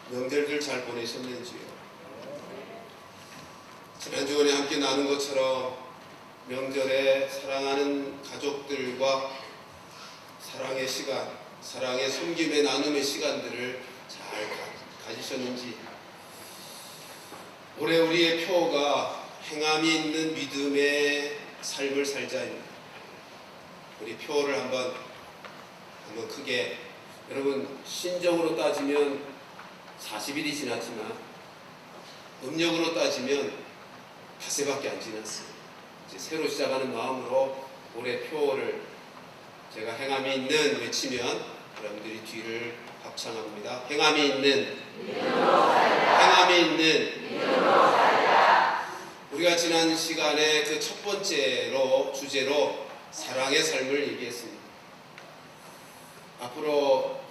명절들 잘 보내셨는지요? 지난주간에 함께 나눈 것처럼 명절에 사랑하는 가족들과 사랑의 시간, 사랑의 섬김의 나눔의 시간들을 잘 가지셨는지, 올해 우리의 표어가 행함이 있는 믿음의 삶을 살자입니다. 우리 표어를 한번 크게, 여러분 신정으로 따지면 40일이 지났지만 음력으로 따지면 닷새밖에 안 지났어요. 이제 새로 시작하는 마음으로 올해 표어를 제가 행함이 있는 외치면 여러분들이 뒤를 합창합니다. 행함이 있는, 행함이 있는. 우리가 지난 시간에 그 첫 번째로 주제로 사랑의 삶을 얘기했습니다. 앞으로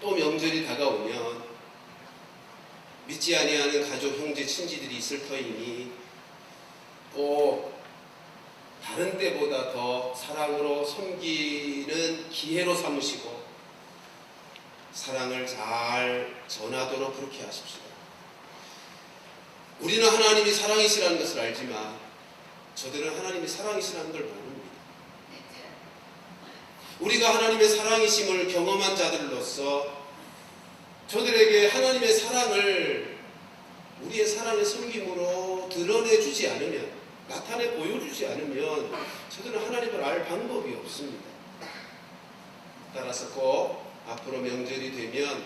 또 명절이 다가오면 믿지 아니하는 가족, 형제, 친지들이 있을 터이니 꼭 다른 때보다 더 사랑으로 섬기는 기회로 삼으시고 사랑을 잘 전하도록 그렇게 하십시오. 우리는 하나님이 사랑이시라는 것을 알지만 저들은 하나님이 사랑이시라는 걸 모릅니다. 우리가 하나님의 사랑이심을 경험한 자들로서 저들에게 하나님의 사랑을 우리의 사랑의 섬김으로 드러내주지 않으면, 나타내 보여주지 않으면 저들은 하나님을 알 방법이 없습니다. 따라서 꼭 앞으로 명절이 되면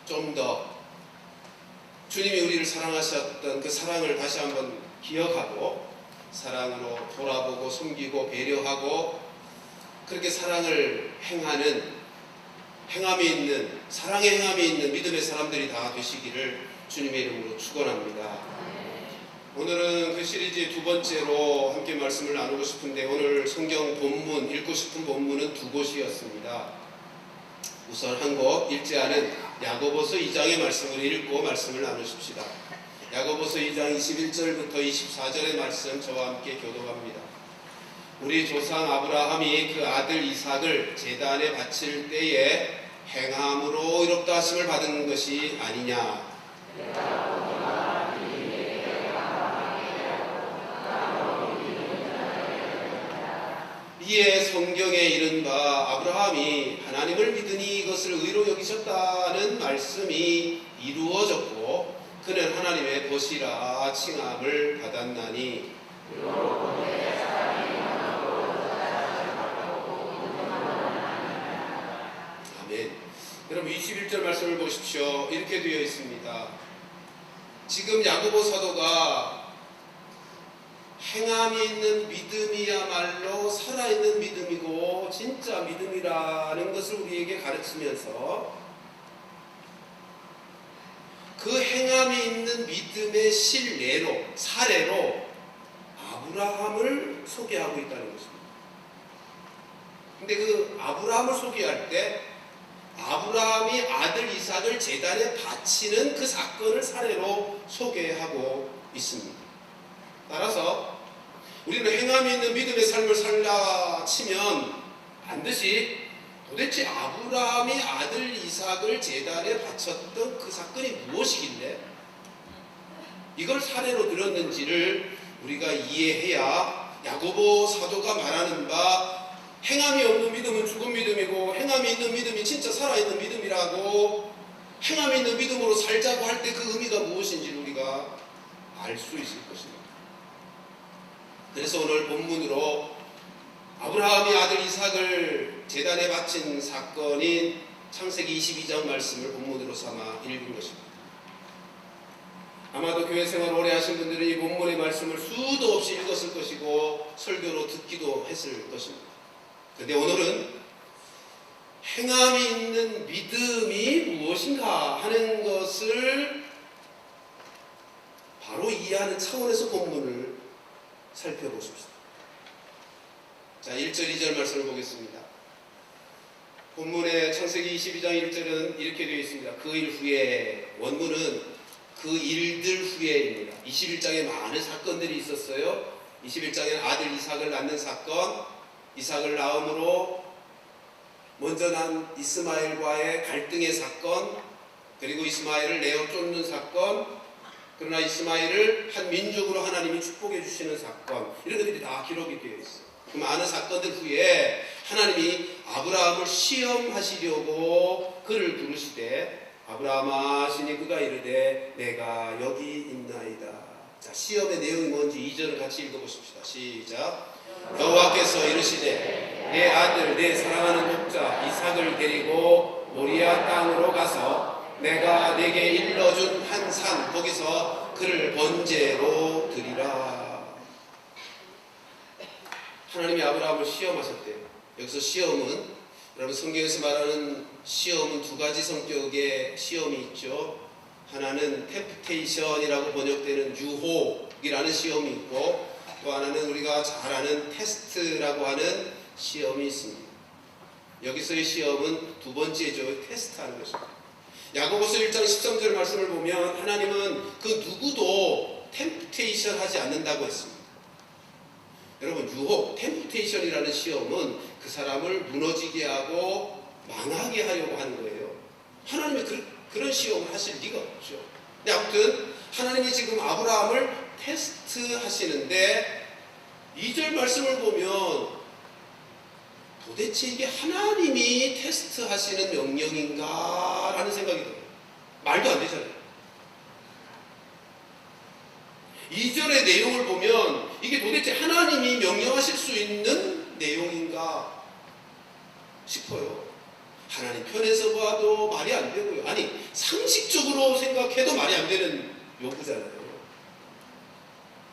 좀 더 주님이 우리를 사랑하셨던 그 사랑을 다시 한번 기억하고 사랑으로 돌아보고 섬기고 배려하고 그렇게 사랑을 행하는, 행함이 있는, 사랑의 행함이 있는 믿음의 사람들이 다 되시기를 주님의 이름으로 축원합니다. 오늘은 그 시리즈의 두 번째로 함께 말씀을 나누고 싶은데, 오늘 성경 본문, 읽고 싶은 본문은 두 곳이었습니다. 우선 한 곳, 일제하는 야고보서 2장의 말씀을 읽고 말씀을 나누십시다. 야고보서 2장 21절부터 24절의 말씀 저와 함께 교독합니다. 우리 조상 아브라함이 그 아들 이삭을 제단에 바칠 때에 행함으로 의롭다 하심을 받은 것이 아니냐. 이에 성경에 이른바 아브라함이 하나님을 믿으니 이것을 의로 여기셨다는 말씀이 이루어졌고 그는 하나님의 벗이라 칭함을 받았나니. 아멘. 여러분 21절 말씀을 보십시오. 이렇게 되어 있습니다. 지금 야고보 사도가 행함이 있는 믿음이야말로 살아있는 믿음이고 진짜 믿음이라는 것을 우리에게 가르치면서 그 행함이 있는 믿음의 실례로, 사례로 아브라함을 소개하고 있다는 것입니다. 근데 그 아브라함을 소개할 때 아브라함이 아들 이삭을 제단에 바치는 그 사건을 사례로 소개하고 있습니다. 따라서 우리는 행함이 있는 믿음의 삶을 살라 치면 반드시 도대체 아브라함이 아들 이삭을 제단에 바쳤던 그 사건이 무엇이길래 이걸 사례로 들었는지를 우리가 이해해야 야고보 사도가 말하는 바 행함이 없는 믿음은 죽은 믿음이고 행함이 있는 믿음이 진짜 살아있는 믿음이라고, 행함이 있는 믿음으로 살자고 할 때 그 의미가 무엇인지를 우리가 알 수 있을 것입니다. 그래서 오늘 본문으로 아브라함이 아들 이삭을 제단에 바친 사건인 창세기 22장 말씀을 본문으로 삼아 읽은 것입니다. 아마도 교회 생활 오래 하신 분들은 이 본문의 말씀을 수도 없이 읽었을 것이고 설교로 듣기도 했을 것입니다. 그런데 오늘은 행함이 있는 믿음이 무엇인가 하는 것을 바로 이해하는 차원에서 본문을 살펴보십시다. 자, 1절 2절 말씀을 보겠습니다. 본문의 창세기 22장 1절은 이렇게 되어 있습니다. 그 일 후에, 원문은 그 일들 후에입니다. 21장에 많은 사건들이 있었어요. 21장에는 아들 이삭을 낳는 사건, 이삭을 낳음으로 먼저 난 이스마엘과의 갈등의 사건, 그리고 이스마엘을 내어 쫓는 사건, 그러나 이스마엘을 한 민족으로 하나님이 축복해 주시는 사건, 이런 것들이 다 기록이 되어 있어요. 그 많은 사건들 후에 하나님이 아브라함을 시험하시려고 그를 부르시되 아브라함아 하시니 그가 이르되 내가 여기 있나이다. 자, 시험의 내용이 뭔지 2절을 같이 읽어보십시다. 시작. 여호와께서 이르시되 내 아들 내 사랑하는 독자 이삭을 데리고 모리아 땅으로 가서 내가 내게 일러준 한 산 거기서 그를 번제로 드리라. 하나님이 아브라함을 시험하셨대요. 여기서 시험은, 여러분 성경에서 말하는 시험은 두 가지 성격의 시험이 있죠. 하나는 템프테이션이라고 번역되는 유혹이라는 시험이 있고, 또 하나는 우리가 잘 아는 테스트라고 하는 시험이 있습니다. 여기서의 시험은 두 번째죠. 테스트하는 것입니다. 야고보서 1장 13절 말씀을 보면 하나님은 그 누구도 템프테이션 하지 않는다고 했습니다. 여러분, 유혹, 템프테이션이라는 시험은 그 사람을 무너지게 하고 망하게 하려고 하는 거예요. 하나님이 그런 시험을 하실 리가 없죠. 근데 아무튼 하나님이 지금 아브라함을 테스트 하시는데 2절 말씀을 보면 도대체 이게 하나님이 테스트 하시는 명령인가 라는 생각이 들어요. 말도 안 되잖아요. 2절의 내용을 보면 이게 도대체 하나님이 명령하실 수 있는 내용인가 싶어요. 하나님 편에서 봐도 말이 안 되고요. 아니, 상식적으로 생각해도 말이 안 되는 요구잖아요.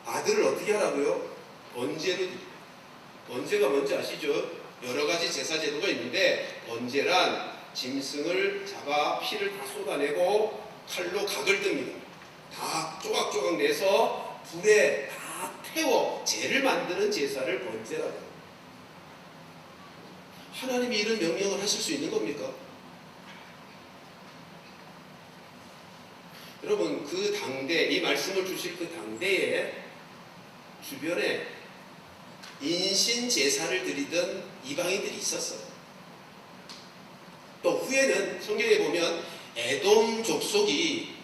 아들을 어떻게 하라고요? 번제로. 번제가 뭔지 아시죠? 여러 가지 제사 제도가 있는데 번제란 짐승을 잡아 피를 다 쏟아내고 칼로 각을 듭니다. 다 조각조각 내서 불에 다 태워 제를 만드는 제사를 번제라고 합니다. 하나님이 이런 명령을 하실 수 있는 겁니까? 여러분, 그 당대, 이 말씀을 주실 그 당대에 주변에 인신 제사를 드리던 이방인들이 있었어요. 또 후에는 성경에 보면 에돔 족속이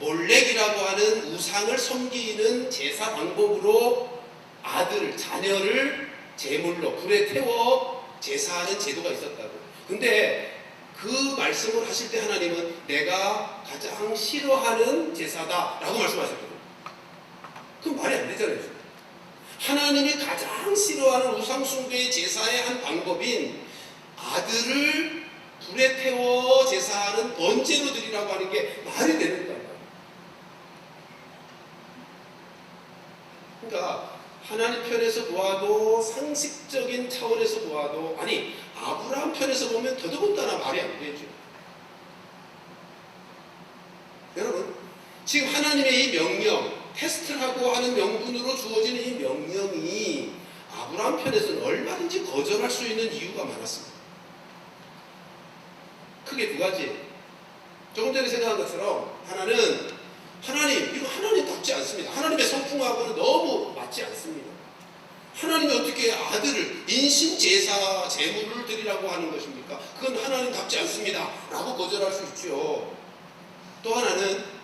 몰렉이라고 하는 우상을 섬기는 제사 방법으로 아들, 자녀를 제물로 불에 태워 제사하는 제도가 있었다고. 근데 그 말씀을 하실 때 하나님은 내가 가장 싫어하는 제사다라고 말씀하셨거든요. 그건 말이 안 되잖아요. 하나님이 가장 싫어하는 우상숭배의 제사의 한 방법인 아들을 불에 태워 제사하는 번제로 드리라고 하는 게 말이 되는 거예요. 그러니까 하나님 편에서 보아도 상식적인 차원에서 보아도, 아니 아브라함 편에서 보면 더더군다나 말이 안 되죠. 여러분, 지금 하나님의 이 명령, 테스트라고 하는 명분으로 주어지는 이 명령이 아브라함 편에서는 얼마든지 거절할 수 있는 이유가 많았습니다. 크게 두 가지. 조금 전에 생각한 것처럼 하나는 하나님, 이거 하나님답지 않습니다. 하나님의 성품하고는 너무 맞지 않습니다. 하나님이 어떻게 아들을 인신제사 제물을 드리라고 하는 것입니까? 그건 하나님답지 않습니다 라고 거절할 수 있죠. 또 하나는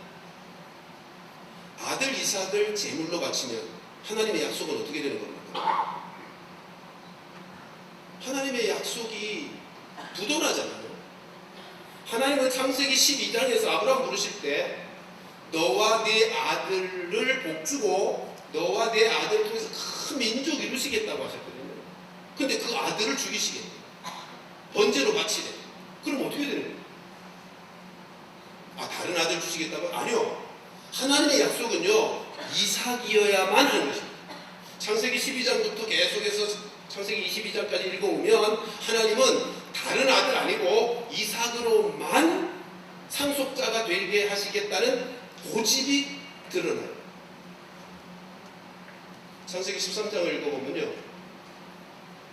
아들 이삭을 제물로 바치면 하나님의 약속은 어떻게 되는 겁니까? 하나님의 약속이 부도나잖아요. 하나님은 창세기 12장에서 아브라함 부르실 때 너와 네 아들을 복주고 너와 네 아들을 통해서 큰 민족 이루시겠다고 하셨거든요. 근데 그 아들을 죽이시겠다. 번제로 바치래. 그럼 어떻게 되는 거예요? 아, 다른 아들 주시겠다고? 아니요. 하나님의 약속은요, 이삭이어야만 하는 것입니다. 창세기 12장부터 계속해서 창세기 22장까지 읽어오면 하나님은 다른 아들 아니고 이삭으로만 상속자가 되게 하시겠다는 고집이 드러나요. 창세기 13장을 읽어보면요,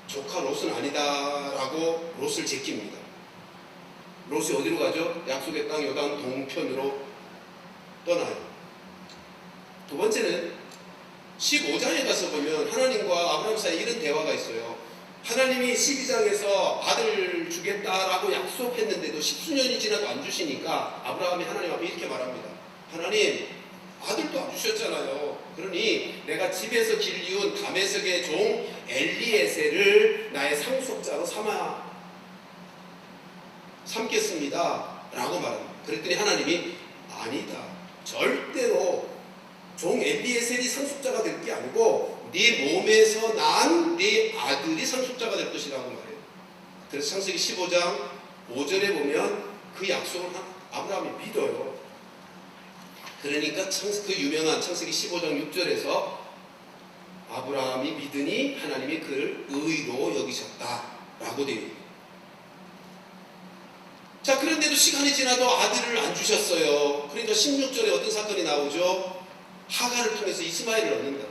조카 롯은 아니다라고 롯을 제낍니다. 롯이 어디로 가죠? 약속의 땅 요단 동편으로 떠나요. 두 번째는 15장에 가서 보면 하나님과 아브라함 사이에 이런 대화가 있어요. 하나님이 12장에서 아들 주겠다라고 약속했는데도 십수년이 지나도 안 주시니까 아브라함이 하나님 앞에 이렇게 말합니다. 하나님, 아들도 안 주셨잖아요. 그러니 내가 집에서 길리운 다메섹의 종 엘리에셀을 나의 상속자로 삼겠습니다 라고 말합니다. 그랬더니 하나님이 아니다, 절대로 종 엘리에셀이 상속자가 될 게 아니고 네 몸에서 난 네 아들이 상속자가 될 것이라고 말해요. 그래서 창세기 15장 5절에 보면 그 약속을 아브라함이 믿어요. 그러니까 그 유명한 창세기 15장 6절에서 아브라함이 믿으니 하나님이 그를 의로 여기셨다라고 되어 있습니다. 자, 그런데도 시간이 지나도 아들을 안 주셨어요. 그러니까 16절에 어떤 사건이 나오죠? 하갈을 통해서 이스마엘을 얻는다.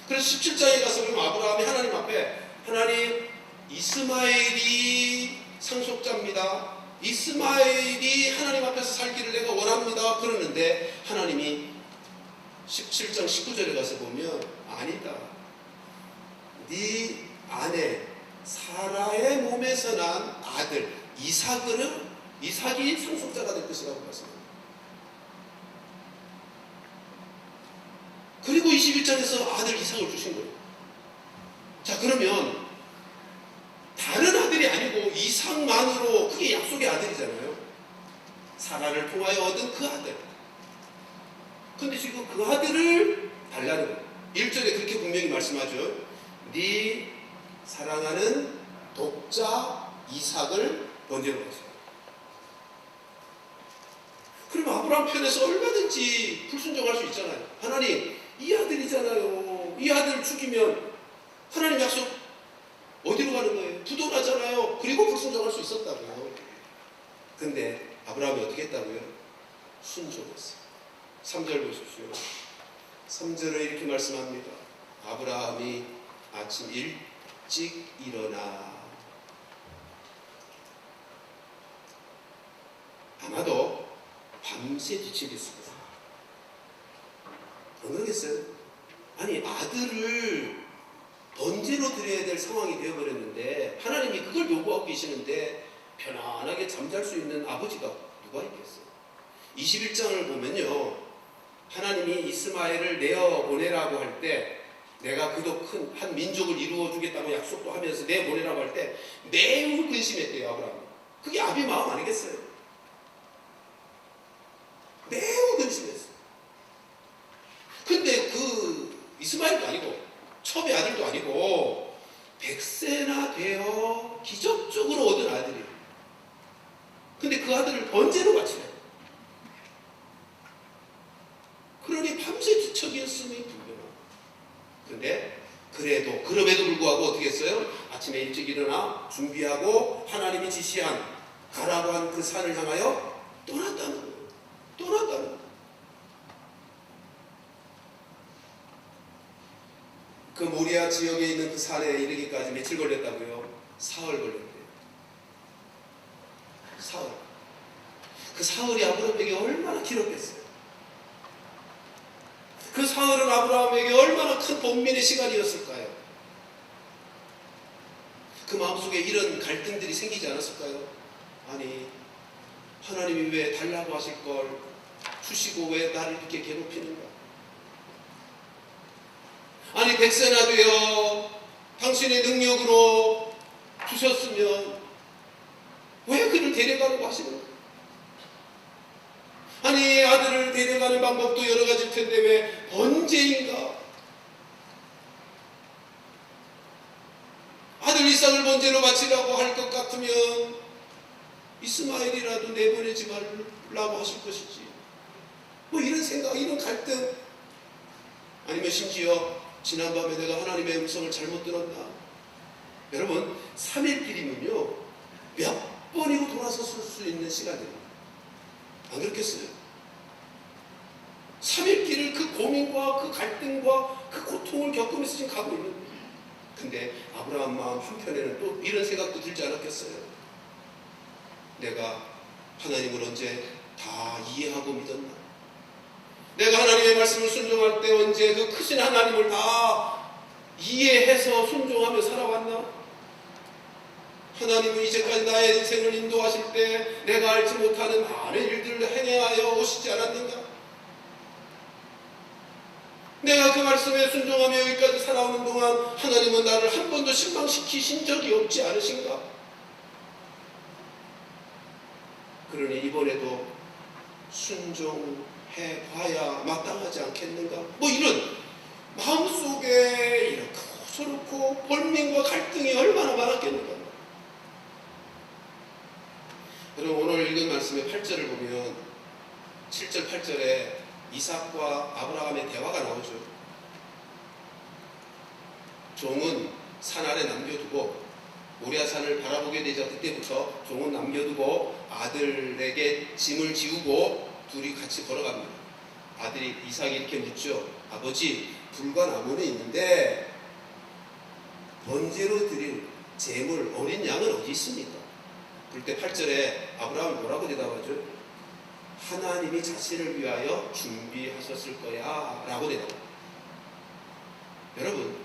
그래서 17장에 가서 보면 아브라함이 하나님 앞에, 하나님, 이스마엘이 상속자입니다. 이스마엘이 하나님 앞에서 살기를 내가 원합니다. 그러는데 하나님이 17장 19절에 가서 보면 아니다, 네 아내 사라의 몸에서 난 아들 이삭이 상속자가 될 것이라고 말씀합니다. 그리고 21장에서 아들 이삭을 주신 거예요. 자, 그러면 다른 아들이 아니고 이삭만으로, 그게 약속의 아들이잖아요. 사라를 통하여 얻은 그 아들. 근데 지금 그 아들을 달라는 거예요. 1절에 그렇게 분명히 말씀하죠. 네 사랑하는 독자 이삭을 번제로 하세요. 그러면 아브라함 편에서 얼마든지 불순종할 수 있잖아요. 하나님, 이 아들이잖아요. 이 아들을 죽이면 하나님 약속 어디로 가는 거예요? 부도나잖아요. 그리고 불순종할 수 있었다고요. 근데 아브라함이 어떻게 했다고요? 순종했어요. 3절 보십시오. 3절에 이렇게 말씀합니다. 아브라함이 아침 일찍 일어나, 아마도 밤새 뒤척였습니다. 안 그러겠어요? 아니, 아들을 번제로 드려야 될 상황이 되어버렸는데 하나님이 그걸 요구하고 계시는데 편안하게 잠잘 수 있는 아버지가 누가 있겠어요? 21장을 보면요, 하나님이 이스마엘을 내어보내라고 할 때, 내가 그도 큰 한 민족을 이루어주겠다고 약속도 하면서 내보내라고 할 때 매우 근심했대요, 아브라함이. 그게 아비 마음 아니겠어요? 매우 근심했어요. 근데 그 이스마엘도 아니고 첩의 아들도 아니고 100세나 되어 기적적으로 얻은 아들이에요. 근데 그 아들을 번제로 바치래요. 그러니 밤새 뒤척였음이 분명하고. 근데 그럼에도 불구하고 어떻게 했어요? 아침에 일찍 일어나 준비하고 하나님이 지시한, 가라고 한 그 산을 향하여 떠났다는 거예요. 떠났다는 거예요. 그 모리아 지역에 있는 그 산에 이르기까지 며칠 걸렸다고요? 사흘 걸렸대요. 사흘. 그 사흘이 아브라함에게 얼마나 길었겠어요? 그 사흘은 아브라함에게 얼마나 큰 번민의 시간이었을까요? 그 마음속에 이런 갈등들이 생기지 않았을까요? 아니, 하나님이 왜 달라고 하실 걸 주시고 왜 나를 이렇게 괴롭히는가? 아니, 100세나 되어 당신의 능력으로 주셨으면 왜 그를 데려가려고 하시는가? 아니, 아들을 데려가는 방법도 여러 가지일 텐데 왜 번제인가? 아들 이삭을 번제로 바치라고 할 것 같으면 이스마엘이라도 내보내지 말라고 하실 것이지. 뭐 이런 생각, 이런 갈등. 아니면 심지어 지난밤에 내가 하나님의 음성을 잘못 들었나? 여러분, 3일길이면요 몇 번이고 돌아섰을 수 있는 시간입니다. 안 그렇겠어요? 3일 길을 그 고민과 그 갈등과 그 고통을 겪으면서 지금 가고 있는 거예요. 근데 아브라함 마음 한편에는 또 이런 생각도 들지 않았겠어요? 내가 하나님을 언제 다 이해하고 믿었나? 내가 하나님의 말씀을 순종할 때 언제 그 크신 하나님을 다 이해해서 순종하며 살아왔나? 하나님은 이제까지 나의 인생을 인도하실 때 내가 알지 못하는 많은 일들을 행하여 오시지 않았는가? 내가 그 말씀에 순종하며 여기까지 살아오는 동안 하나님은 나를 한 번도 실망시키신 적이 없지 않으신가? 그러니 이번에도 순종해 봐야 마땅하지 않겠는가? 뭐 이런 마음속에 이렇게 서럽고 벌민과 갈등이 얼마나 많았겠는가? 여러분, 오늘 읽은 말씀의 8절을 보면 7절 8절에 이삭과 아브라함의 대화가 나오죠. 종은 산 아래 남겨두고 모리아산을 바라보게 되자 그때부터 종은 남겨두고 아들에게 짐을 지우고 둘이 같이 걸어갑니다. 아들이 이삭이 이렇게 묻죠. 아버지, 불과 나무는 있는데 번제로 드릴 제물 어린 양은 어디 있습니까? 그럴 때 8절에 아브라함이 뭐라고 대답하죠? 하나님이 자신을 위하여 준비하셨을 거야 라고 대답합니다. 여러분,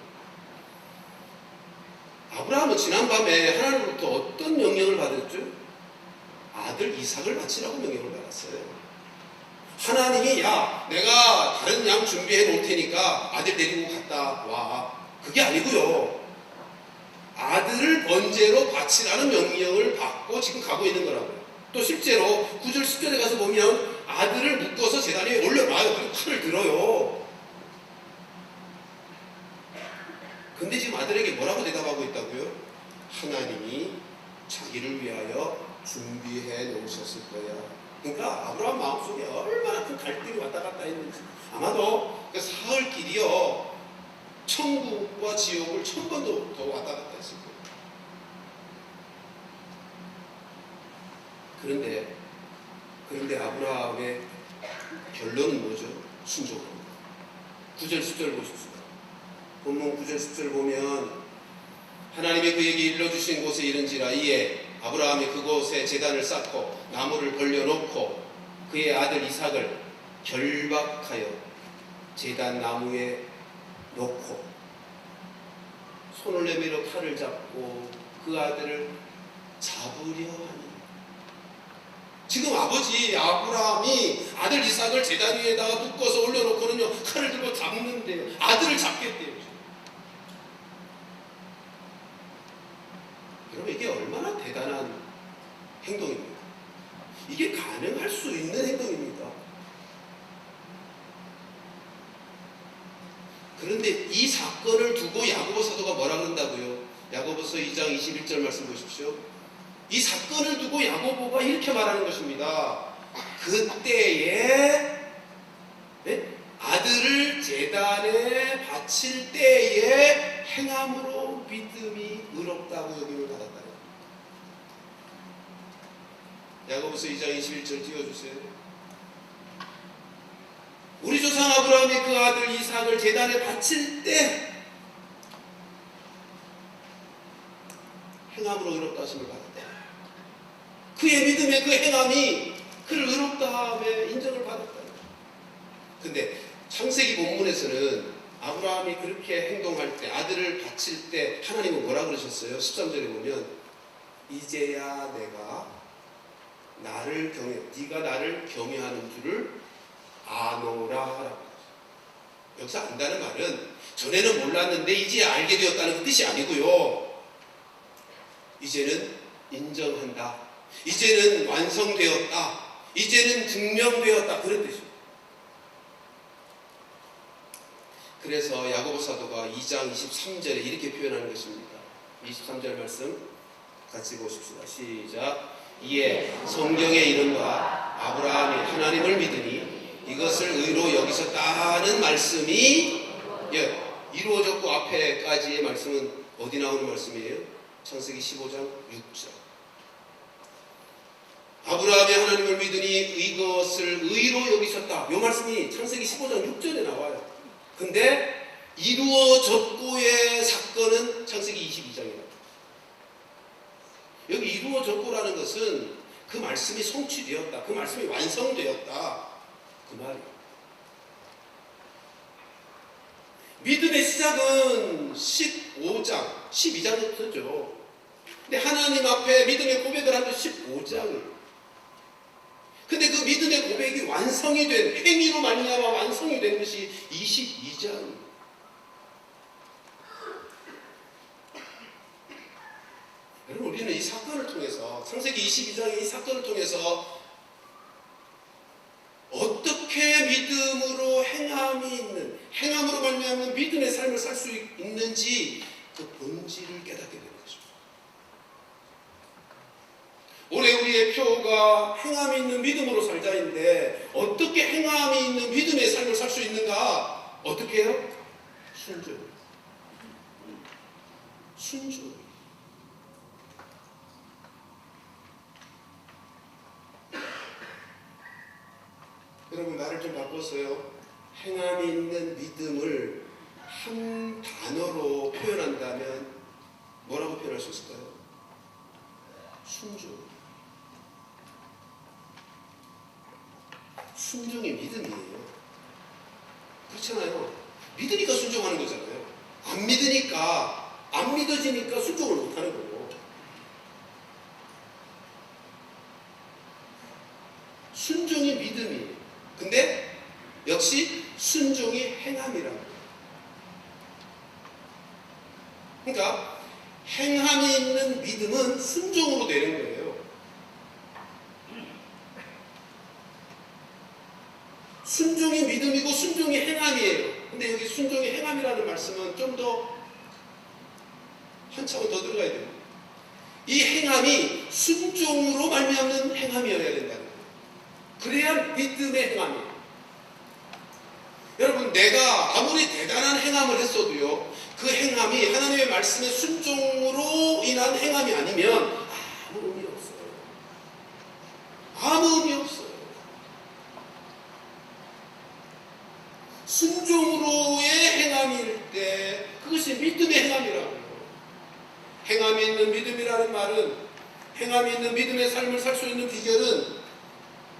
아브라함은 지난밤에 하나님으로부터 어떤 명령을 받았죠? 아들 이삭을 바치라고 명령을 받았어요. 하나님이 야, 내가 다른 양 준비해 놓을 테니까 아들 데리고 갔다 와. 그게 아니고요. 아들을 번제로 바치라는 명령을 받고 지금 가고 있는 거라고요. 또 실제로 9절 10절에 가서 보면 아들을 묶어서 제단 위에 올려놔요. 그리고 칼을 들어요. 근데 지금 아들에게 뭐라고 대답하고 있다고요? 하나님이 자기를 위하여 준비해 놓으셨을 거야. 그러니까 아브라함 마음속에 얼마나 큰 갈등이 왔다 갔다 했는지, 아마도 그 사흘 길이요 천국과 지옥을 1000번도 더 왔다 갔다 했을 거예요. 그런데 아브라함의 결론은 뭐죠? 순종합니다. 9절 10절 보십시오. 본문 9절 10절 보면 하나님이 그에게 일러주신 곳에 이른지라 이에 아브라함이 그곳에 제단을 쌓고 나무를 벌려놓고 그의 아들 이삭을 결박하여 제단 나무에 놓고 손을 내밀어 칼을 잡고 그 아들을 잡으려 하니. 지금 아버지 아브라함이 아들 이삭을 제단 위에다가 묶어서 올려놓고는요 칼을 들고 잡는데요. 아들을 잡겠대요. 여러분, 이게 얼마나 대단한 행동입니까? 이게 가능할 수 있는 행동입니다. 그런데 이 사건을 두고 야고보 사도가 뭐라 그런다고요? 야고보서 2장 21절 말씀 보십시오. 이 사건을 두고 야고보가 이렇게 말하는 것입니다. 그때에 아들을 제단에 바칠 때에 행함으로 믿음이 의롭다고 여김을 받았다. 야고보서 2장 21절 띄워주세요. 우리 조상 아브라함이 그 아들 이삭을 제단에 바칠 때 행함으로 의롭다 하심을 받았다. 그의 믿음의 그 행함이 그를 의롭다 함에 인정을 받았다. 근데 창세기 본문에서는 아브라함이 그렇게 행동할 때, 아들을 바칠 때 하나님은 뭐라 그러셨어요? 13절에 보면 이제야 내가 나를 네가 나를 경외하는 줄을 아노라. 여기서 안다는 말은 전에는 몰랐는데 이제 알게 되었다는 그 뜻이 아니고요. 이제는 인정한다. 이제는 완성되었다. 이제는 증명되었다. 그런 뜻입니다. 그래서 야고보 사도가 2장 23절에 이렇게 표현하는 것입니다. 23절 말씀 같이 보십시다. 시작. 이에 성경에 이른바 아브라함이 하나님을 믿으니 이것을 의로 여기셨다는 말씀이 이루어졌고, 앞에까지의 말씀은 어디 나오는 말씀이에요? 창세기 15장 6절. 아브라함이 하나님을 믿으니 이것을 의로 여기셨다. 이 말씀이 창세기 15장 6절에 나와요. 근데 이루어졌고의 사건은 창세기 22장이에요. 여기 이루어졌고라는 것은 그 말씀이 성취되었다. 그 말씀이 완성되었다. 그 말이에요. 믿음의 시작은 15장, 12장부터죠. 근데 하나님 앞에 믿음의 고백을 한 건 15장이에요. 근데 그 믿음의 고백이 완성이 된, 행위로 말미암아 완성이 된 것이 22장입니다. 여러분, 우리는 이 사건을 통해서, 창세기 22장의 이 사건을 통해서 어떻게 믿음으로 행함이 있는, 행함으로 말미암은 믿음의 삶을 살 수 있는지 그 본질을 깨닫게 되는 것입니다. 올해 우리의 표가 행함이 있는 믿음으로 살자인데, 어떻게 행함이 있는 믿음의 삶을 살 수 있는가? 어떻게 해요? 순종. 순종. 여러분, 말을 좀 바꿨어요. 행함이 있는 믿음을 한 단어로 표현한다면 뭐라고 표현할 수 있을까요? 순종. 순종이 믿음이에요. 그렇잖아요. 믿으니까 순종하는 거잖아요. 안 믿으니까, 안 믿어지니까 순종을 못하는 거고. 순종이 믿음이에요. 근데 역시 순종이 행함이라고. 그러니까 행함이 있는 믿음은 순종으로 되는 거예요. 순종이 믿음이고 순종이 행함이에요. 근데 여기 순종이 행함이라는 말씀은 좀 더 한 차원 더 들어가야 돼요. 이 행함이 순종으로 말미암는 행함이어야 된다는 거예요. 그래야 믿음의 행함이에요. 여러분, 내가 아무리 대단한 행함을 했어도요, 그 행함이 하나님의 말씀의 순종으로 인한 행함이 아니면 아무 의미 없어요. 아무 의미 없어요. 순종으로의 행함일 때 그것이 믿음의 행함이라고요. 행함이 있는 믿음이라는 말은, 행함이 있는 믿음의 삶을 살 수 있는 비결은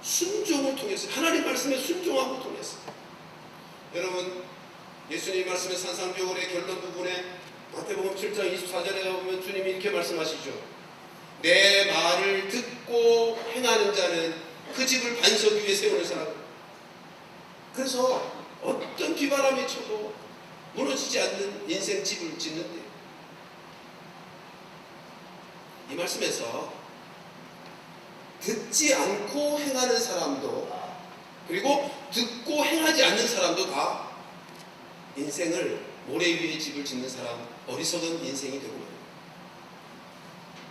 순종을 통해서, 하나님 말씀에 순종함을 통해서. 여러분, 예수님 말씀의 산상교훈의 결론 부분에 마태복음 7장 24절에 가보면 주님이 이렇게 말씀하시죠. 내 말을 듣고 행하는 자는 그 집을 반석 위에 세우는 사람. 그래서 어떤 비바람이 쳐도 무너지지 않는 인생 집을 짓는데, 이 말씀에서 듣지 않고 행하는 사람도, 그리고 듣고 행하지 않는 사람도 다 인생을 모래 위에 집을 짓는 사람, 어리석은 인생이 되고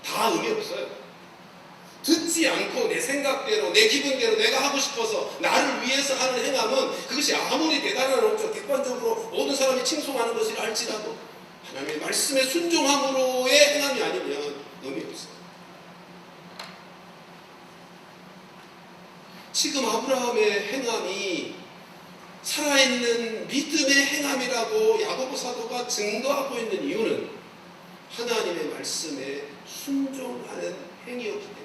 다 의미 없어요. 듣지 않고 내 생각대로, 내 기분대로 내가 하고 싶어서 나를 위해서 하는 행함은, 그것이 아무리 대단한 없죠. 객관적으로 모든 사람이 칭송하는 것을 알지라도 하나님의 말씀에 순종함으로의 행함이 아니면 의미 없어요. 지금 아브라함의 행함이 살아있는 믿음의 행함이라고 야고보 사도가 증거하고 있는 이유는 하나님의 말씀에 순종하는 행위였기 때문입니다.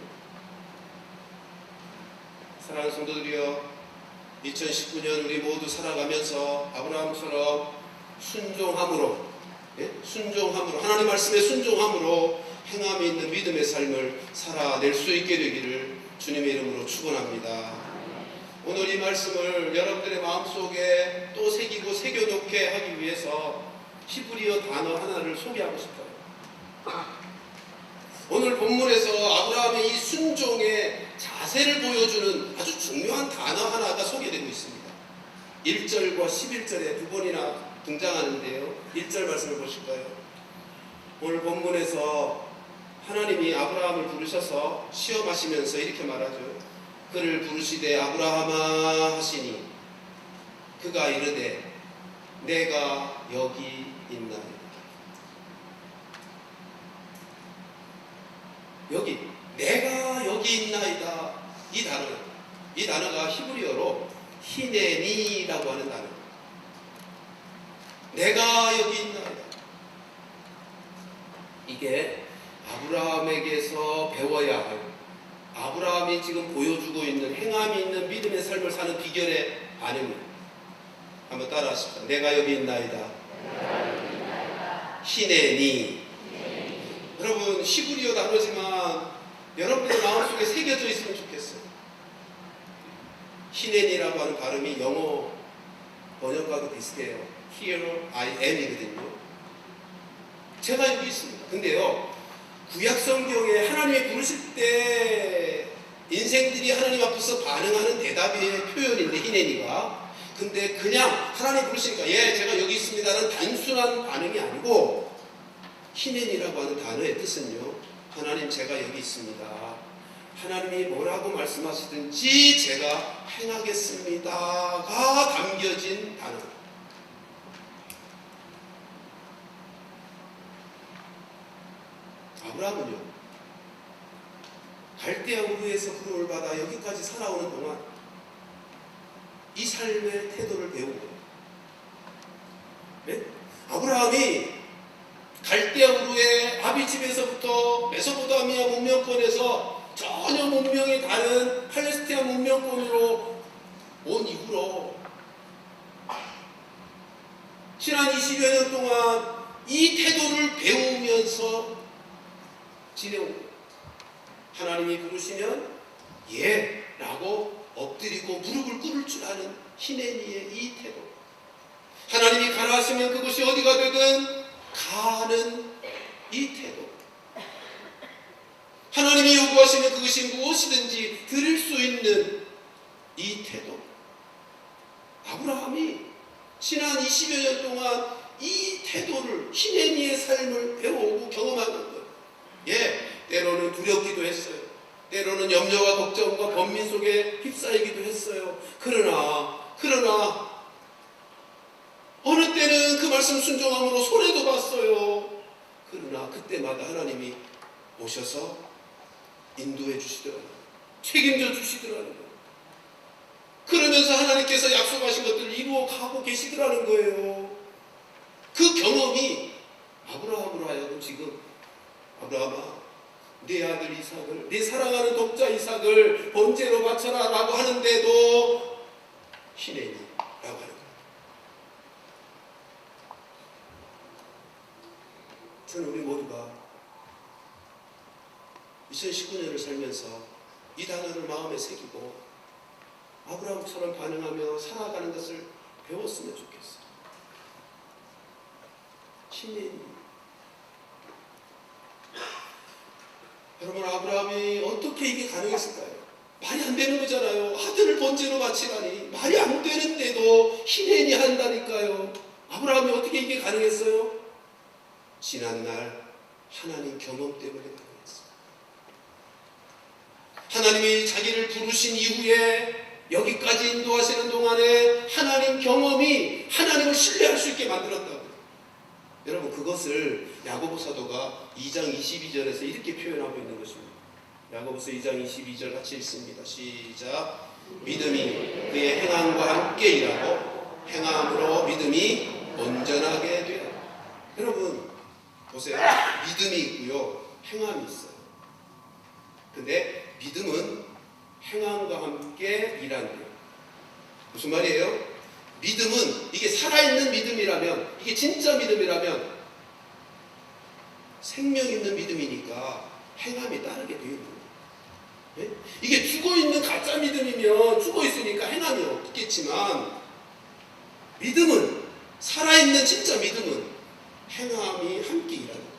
사랑하는 성도들이여, 2019년 우리 모두 살아가면서 아브라함처럼 순종함으로, 순종함으로, 하나님 말씀에 순종함으로 행함이 있는 믿음의 삶을 살아낼 수 있게 되기를 주님의 이름으로 축원합니다. 오늘 이 말씀을 여러분들의 마음속에 또 새기고 새겨놓게 하기 위해서 히브리어 단어 하나를 소개하고 싶어요. 오늘 본문에서 아브라함의 이 순종의 자세를 보여주는 아주 중요한 단어 하나가 소개되고 있습니다. 1절과 11절에 두 번이나 등장하는데요. 1절 말씀을 보실까요? 오늘 본문에서 하나님이 아브라함을 부르셔서 시험하시면서 이렇게 말하죠. 그를 부르시되 아브라함아 하시니 그가 이르되 내가 여기 있나이다. 여기, 내가 여기 있나이다. 이 단어가 히브리어로 히네니라고 하는 단어입니다. 내가 여기 있나이다. 이게 아브라함에게서 배워야 할, 아브라함이 지금 보여주고 있는 행함이 있는 믿음의 삶을 사는 비결의 반응입니다. 한번 따라하십시오. 내가 여기 있나이다. 히네니. 여러분 히브리어 단어지만 여러분의 마음속에 새겨져 있으면 좋겠어요. 히네니라고 하는 발음이 영어 번역과도 비슷해요. Here I am이거든요. 제가 여기 있습니다. 근데요, 구약 성경에 하나님이 부르실 때 인생들이 하나님 앞에서 반응하는 대답의 표현인데, 히네니가. 근데 그냥 하나님 부르시니까 예 제가 여기 있습니다는 단순한 반응이 아니고, 히넨이라고 하는 단어의 뜻은요, 하나님 제가 여기 있습니다, 하나님이 뭐라고 말씀하시든지 제가 행하겠습니다가 담겨진 단어입니다. 아브라함은요, 갈대아 우르에서 부름을 받아 여기까지 살아오는 동안 이 삶의 태도를 배운 거예요. 네? 아브라함이 갈대아 우르의 아비 집에서부터 메소포타미아 문명권에서 전혀 문명이 다른 팔레스티나 문명권으로 온 이후로 지난 20여 년 동안 이 태도를 배우면서 지내온 거예요. 하나님이 부르시면 예 라고 엎드리고 무릎을 꿇을 줄 아는 히네니의 이 태도, 하나님이 가라 하시면 그것이 어디가 되든 가는 이 태도, 하나님이 요구하시면 그것이 무엇이든지 드릴 수 있는 이 태도. 아브라함이 지난 20여 년 동안 이 태도를, 히네니의 삶을 배워오고 경험하는 거예요. 예, 때로는 두렵기도 했어요. 때로는 염려와 걱정과 번민 속에 휩싸이기도 했어요. 그러나 어느 때는 그 말씀 순종함으로 손해도 봤어요. 그러나 그때마다 하나님이 오셔서 인도해 주시더라고요. 책임져 주시더라고요. 그러면서 하나님께서 약속하신 것들을 이루어 가고 계시더라는 거예요. 그 경험이 아브라함으로 하여금 지금, 아브라함아 내 아들 이삭을, 내 사랑하는 독자 이삭을 번제로 바쳐라 라고 하는데도 히네니 라고 하는 거예요. 저는 우리 모두가 2019년을 살면서 이 단어를 마음에 새기고 아브라함처럼 반응하며 살아가는 것을 배웠으면 좋겠어요. 히네니. 여러분, 아브라함이 어떻게 이게 가능했을까요? 말이 안 되는 거잖아요. 아들을 번제로 바치다니. 말이 안 되는데도 히네니 한다니까요. 아브라함이 어떻게 이게 가능했어요? 지난날 하나님 경험 때문에 가능했어요. 하나님이 자기를 부르신 이후에 여기까지 인도하시는 동안에 하나님 경험이 하나님을 신뢰할 수 있게 만들었다고요. 여러분, 그것을 야고보 사도가 2장 22절에서 이렇게 표현하고 있는 것입니다. 야고보서 2장 22절 같이 읽습니다. 시작. 믿음이 그의 행함과 함께 일하고 행함으로 믿음이 온전하게 되어. 여러분 보세요. 믿음이 있고요, 행함이 있어요. 근데 믿음은 행함과 함께 일한대요. 무슨 말이에요? 믿음은 이게 살아있는 믿음이라면, 이게 진짜 믿음이라면 생명 있는 믿음이니까 행함이 따르게 되어 있는 거예요. 네? 이게 죽어있는 가짜 믿음이면 죽어있으니까 행함이 없겠지만, 믿음은, 살아있는 진짜 믿음은 행함이 함께 일하는 거예요.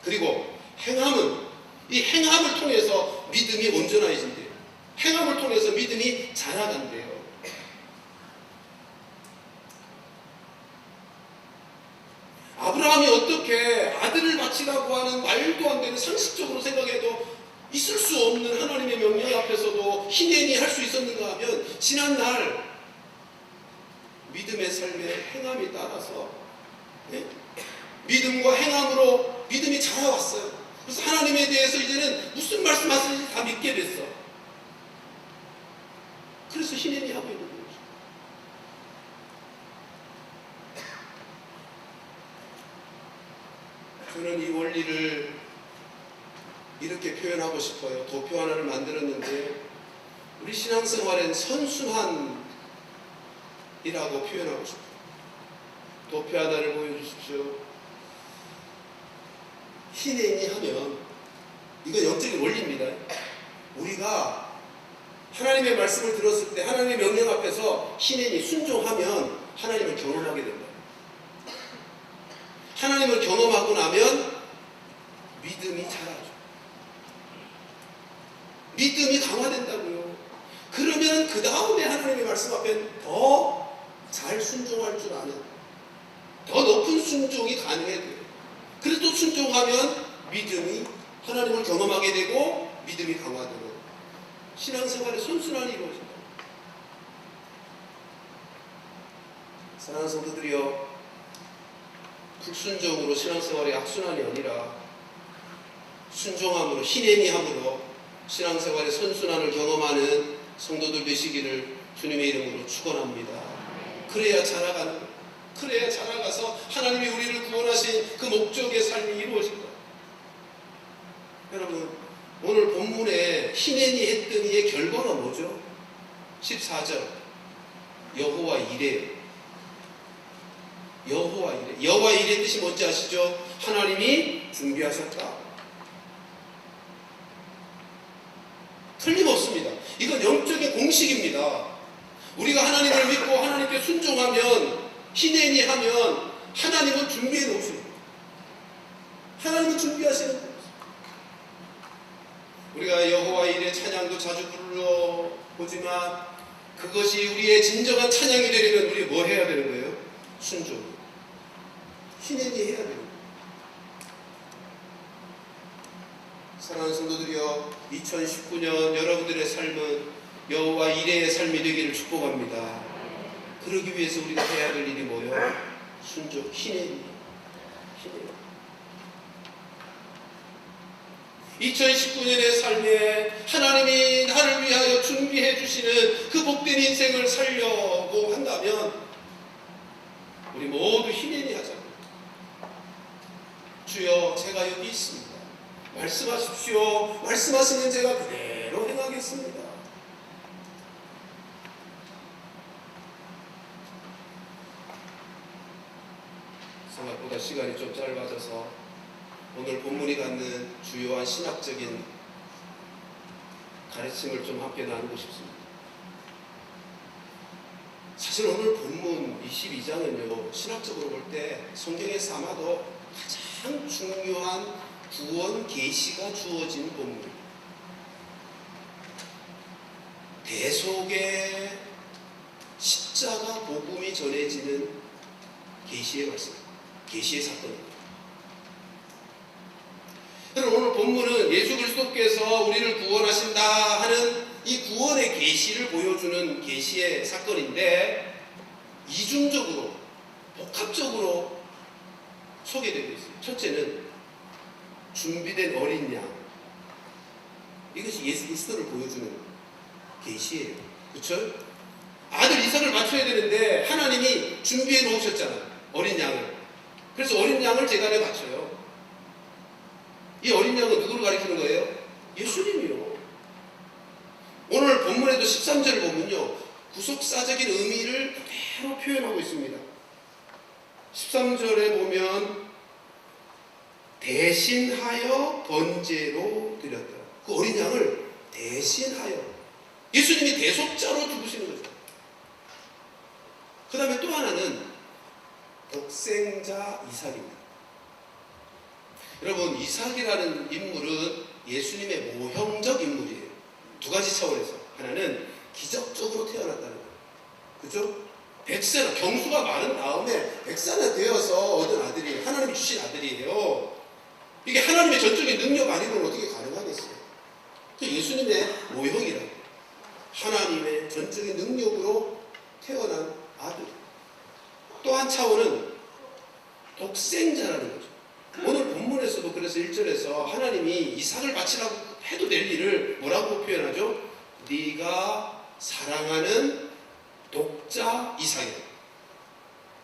그리고 행함은, 이 행함을 통해서 믿음이 온전해진대요. 행함을 통해서 믿음이 자라간대요. 아브라함이 어떻게 아들을 바치라고 하는 말도 안 되는, 상식적으로 생각해도 있을 수 없는 하나님의 명령 앞에서도 히네니 할 수 있었는가 하면, 지난날 믿음의 삶에 행함이 따라서, 네? 믿음과 행함으로 믿음이 자라왔어요. 그래서 하나님에 대해서 이제는 무슨 말씀하시는지 다 믿게 됐어. 그래서 히네니 하고 있는 거예요. 저는 이 원리를 이렇게 표현하고 싶어요. 도표 하나를 만들었는데, 우리 신앙생활엔 선순환이라고 표현하고 싶어요. 도표 하나를 보여주십시오. 희내니 하면 이건 영적인 원리입니다. 우리가 하나님의 말씀을 들었을 때 하나님의 명령 앞에서 희내니 순종하면 하나님을 경험하게 된다. 하나님을 경험하고 나면 믿음이 자라죠. 믿음이 강화된다고요. 그러면 그 다음에 하나님의 말씀 앞에 더 잘 순종할 줄 아는 더 높은 순종이 가능해야 돼요. 그래서 또 순종하면 믿음이 하나님을 경험하게 되고 믿음이 강화되고 신앙생활의 선순환이 이루어진다. 사랑하는 성도들이여, 불순종으로 신앙생활의 악순환이 아니라 순종함으로 희내니함으로 신앙생활의 선순환을 경험하는 성도들 되시기를 주님의 이름으로 축원합니다. 그래야 자라가는 거예요. 그래야 자라가서 하나님이 우리를 구원하신 그 목적의 삶이 이루어질 거예요. 여러분, 오늘 본문에 희내니 했더니의 결과가 뭐죠? 14절 여호와 이레. 여호와 이레. 여호와 이레 뜻이 뭔지 아시죠? 하나님이 준비하셨다. 틀림없습니다. 이건 영적인 공식입니다. 우리가 하나님을 믿고 하나님께 순종하면 희내니 하면 하나님은 준비해 놓으십니다. 하나님은 준비하시는 거예요. 우리가 여호와 이레 찬양도 자주 불러보지만 그것이 우리의 진정한 찬양이 되려면 우리 뭐 해야 되는 거예요? 순종. 희내니 해야 되는 거예요. 사랑하는 성도들이여, 2019년 여러분들의 삶은 여호와 이레의 삶이 되기를 축복합니다. 그러기 위해서 우리가 해야 될 일이 뭐예요? 순종, 희내니. 2019년의 삶에 하나님이 나를 위하여 준비해 주시는 그 복된 인생을 살려고 한다면 우리 모두 희내니 하자고. 주여, 제가 여기 있습니다. 말씀하십시오. 말씀하시면 제가 그대로 행하겠습니다. 생각보다 시간이 좀 짧아져서 오늘 본문이 갖는 주요한 신학적인 가르침을 좀 함께 나누고 싶습니다. 사실 오늘 본문 22장은요, 신학적으로 볼 때 성경에서 아마도 가장 중요한 구원 계시가 주어진 본문입니다. 대속의 십자가 복음이 전해지는 계시의 말씀, 계시의 사건입니다. 오늘 본문은 예수 그리스도께서 우리를 구원하신다 하는 이 구원의 계시를 보여주는 계시의 사건인데 이중적으로, 복합적으로 소개되고 있어요. 첫째는 준비된 어린 양. 이것이 예수 그리스도를 보여주는 계시예요. 그렇죠? 아들 이삭을 맞춰야 되는데 하나님이 준비해 놓으셨잖아요. 어린 양을. 그래서 어린 양을 제단에 바쳐요. 이 어린 양은 누구를 가리키는 거예요? 예수님이요. 오늘 본문에도 13절을 보면요, 구속사적인 의미를 그대로 표현하고 있습니다. 13절에 보면 대신하여 번제로 드렸다. 그 어린 양을 대신하여 예수님이 대속자로 죽으시는 거죠. 그 다음에 또 하나는 독생자 이삭입니다. 여러분, 이삭이라는 인물은 예수님의 모형적 인물이에요. 두 가지 차원에서. 하나는 기적적으로 태어났다는 거예요. 그죠? 백세나, 경수가 많은 다음에 백세나 되어서 얻은 아들이 하나님이 주신 아들이에요. 이게 하나님의 전적인 능력 아니면 어떻게 가능하겠어요? 예수님의 모형이라고. 하나님의 전적인 능력으로 태어난 아들. 또 한 차원은 독생자라는 거죠. 오늘 본문에서도 그래서 1절에서 하나님이 이삭을 바치라고 해도 될 일을 뭐라고 표현하죠? 네가 사랑하는 독자 이삭이다.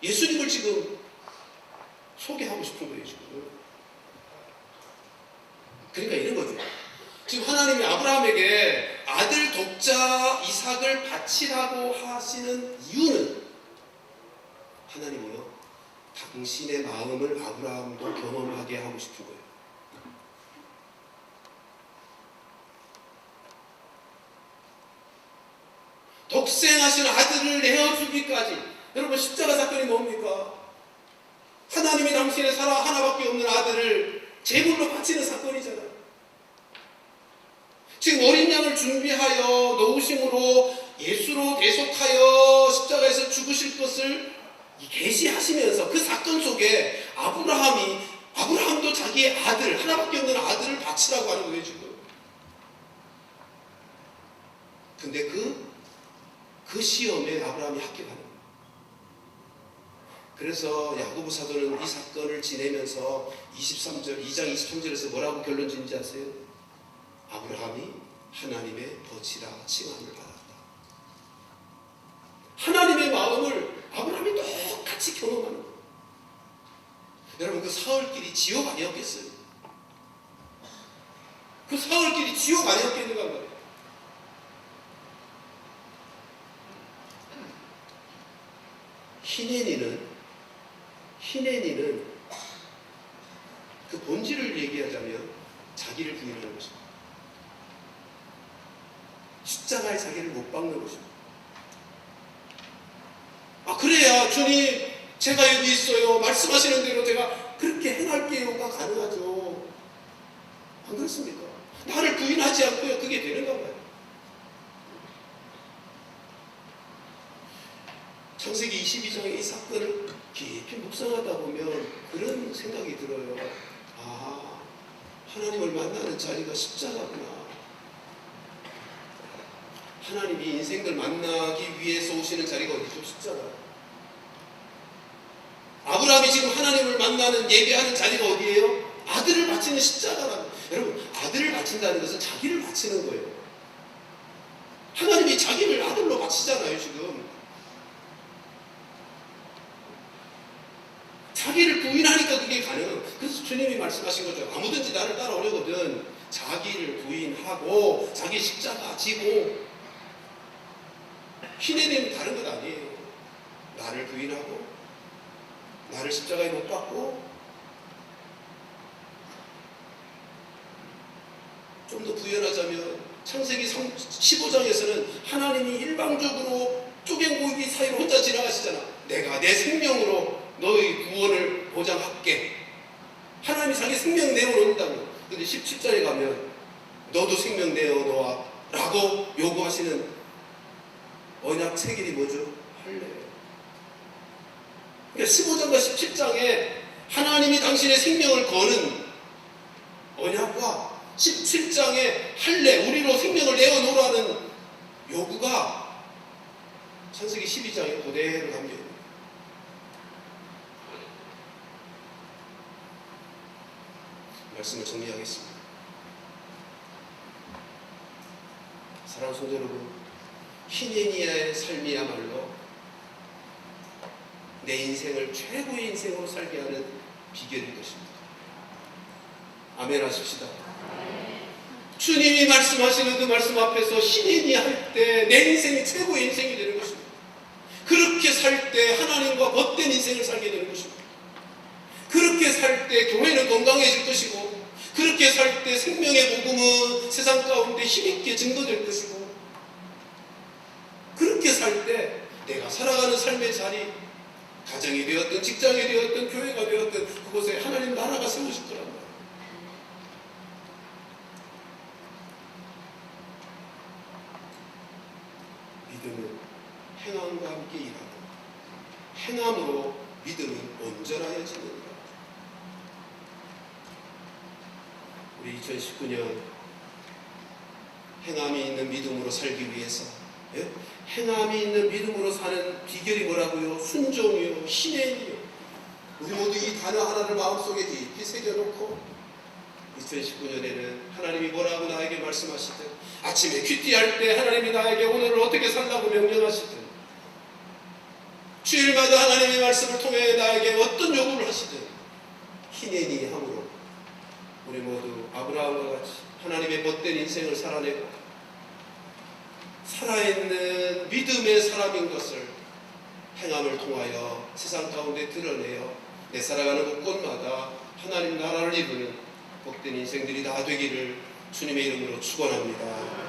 예수님을 지금 소개하고 싶은 거예요, 지금. 그러니까 이런 거죠. 지금 하나님이 아브라함에게 아들 독자 이삭을 바치라고 하시는 이유는 하나님이요, 당신의 마음을 아브라함도 경험하게 하고 싶은 거예요. 독생하신 아들을 내어주기까지. 여러분, 십자가 사건이 뭡니까? 하나님이 당신의 사랑 하나밖에 없는 아들을 제물로 바치는 사건이잖아요. 지금 어린 양을 준비하여 놓으심으로 예수로 대속하여 십자가에서 죽으실 것을 계시하시면서 그 사건 속에 아브라함도 자기의 아들, 하나밖에 없는 아들을 바치라고 하는 거예요, 지금. 근데 그 시험에 아브라함이 합격하는 거예요. 그래서 야고보 사도는 이 사건을 지내면서 2장 23절에서 뭐라고 결론 짓는지 아세요? 아브라함이 하나님의 거지라 칭함을 받았다. 하나님의 마음을 아브라함이 똑같이 경험하는 거예요. 여러분, 그 사흘길이 지옥 아니었겠어요? 그 사흘길이 지옥 아니었겠는가 말이에요. 히네니는 그 본질을 얘기하자면 자기를 부인하는 것입니다. 십자가에 자기를 못 박는 것입니다. 그래야 주님, 제가 여기 있어요, 말씀하시는 대로 제가 그렇게 행할게요가 가능하죠. 안 그렇습니까? 나를 부인하지 않고요, 그게 되는가 봐요. 창세기 22장의 이 사건을 깊이 묵상하다 보면 그런 생각이 들어요. 하나님을 만나는 자리가 십자가구나. 하나님이 인생들 만나기 위해서 오시는 자리가 어디죠? 십자가. 아브라함이 지금 하나님을 만나는 예배하는 자리가 어디예요? 아들을 바치는 십자가라는. 여러분, 아들을 바친다는 것은 자기를 바치는 거예요. 하나님이 자기를 아들로 바치잖아요, 지금. 자기를 부인하니까 그게 가능해요. 그래서 주님이 말씀하신 거죠. 아무든지 나를 따라오려거든 자기를 부인하고 자기 십자가 지고. 히네님은 다른 것 아니에요. 나를 부인하고 나를 십자가에 못 박고, 좀 더 부연하자면 창세기 15장에서는 하나님이 일방적으로 쪼갠고기 사이로 혼자 지나가시잖아. 내가 내 생명으로 너의 구원을 보장할게. 하나님이 자기 생명 내어놓는다고. 근데 17장에 가면 너도 생명 내어놓아 라고 요구하시는 언약 체결이 뭐죠? 할례예요. 그러니까 15장과 17장에 하나님이 당신의 생명을 거는 언약과 17장의 할례, 우리로 생명을 내어놓으라는 요구가 창세기 12장에 그대로 담겨있습니다. 말씀을 정리하겠습니다. 사랑하는 성도 여러분, 히네니아의 삶이야말로 내 인생을 최고의 인생으로 살게 하는 비결일 것입니다. 아멘 하십시다. 주님이 말씀하시는 그 말씀 앞에서 히네니아 할 때 내 인생이 최고의 인생이 되는 것입니다. 그렇게 살 때 하나님과 벗된 인생을 살게 되는 것입니다. 그렇게 살 때 교회는 건강해질 것이고, 그렇게 살 때 생명의 복음은 세상 가운데 힘있게 증거될 것이고, 그렇게 살 때 내가 살아가는 삶의 자리, 가정이 되었든 직장이 되었든 교회가 되었든 그곳에 하나님 나라가 세우실 거란 말이에요. 믿음은 행함과 함께 일하고 행함으로 믿음은 온전하여지느니라. 우리 2019년 행함이 있는 믿음으로 살기 위해서, 행함이 있는 믿음으로 사는 비결이 뭐라고요? 순종이요, 신행이요. 우리 모두 이 단어 하나를 마음속에 깊이 새겨놓고 2019년에는 하나님이 뭐라고 나에게 말씀하시든, 아침에 큐티할 때 하나님이 나에게 오늘을 어떻게 살라고 명령하시든, 주일마다 하나님의 말씀을 통해 나에게 어떤 요구를 하시든, 히네니 함으로 우리 모두 아브라함과 같이 하나님의 못된 인생을 살아내고 살아있는 믿음의 사람인 것을 행함을 통하여 세상 가운데 드러내어 내 살아가는 곳곳마다 하나님 나라를 이루는 복된 인생들이 다 되기를 주님의 이름으로 축원합니다.